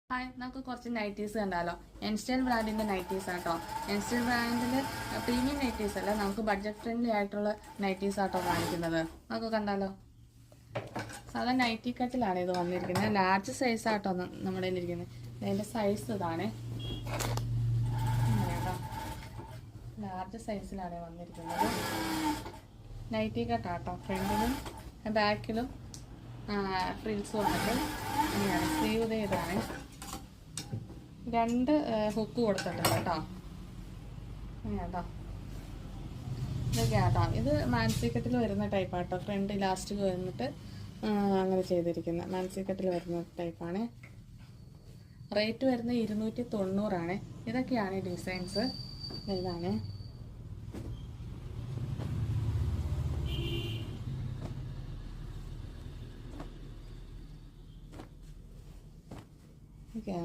Hi, നമുക്ക് കുറച്ച് nighties കണ്ടാലോ. എൻസ്റ്റൈൽ ബ്രാൻഡിന്റെ നൈറ്റീസ് ആട്ടോ. എൻസ്റ്റൈൽ ബ്രാൻഡിൽ പ്രീമിയം നൈറ്റീസ് അല്ല, നമുക്ക് ബഡ്ജറ്റ് ഫ്രണ്ട്ലി ആയിട്ടുള്ള നൈറ്റീസ് ആട്ടോ കാണിക്കുന്നത്. നമുക്ക് കണ്ടാലോ. സാധാ നൈറ്റി കട്ടിലാണ് ഇത് വന്നിരിക്കുന്നത്. ലാർജ് സൈസ് ആട്ടോ നമ്മുടെ ഇരിക്കുന്നത്. അതിന്റെ സൈസ് ഇതാണ്. ലാർജ് സൈസിലാണ് വന്നിരിക്കുന്നത്. നൈറ്റി കട്ടാട്ടോ. ഫ്രണ്ടിലും ബാക്കിലും ഫ്രിൽസ് വന്നിട്ട് ഇങ്ങനെയാണ്. സ്ലീവ് ഇതാണ്. 2 ഹുക്ക് കൊടുത്തിട്ടുണ്ട് കേട്ടോ. കേട്ടോ ഇതൊക്കെ കേട്ടോ. ഇത് മാൻസി കട്ടിൽ വരുന്ന ടൈപ്പാട്ടോ. ഫ്രണ്ട് ഇലാസ്റ്റിക് വന്നിട്ട് അങ്ങനെ ചെയ്തിരിക്കുന്നത് മാൻസി കട്ടിൽ വരുന്ന ടൈപ്പാണ്. റേറ്റ് വരുന്നത് 290 ഇതൊക്കെയാണ് ഡിസൈൻസ്. ഇതാണ് ഓക്കെ.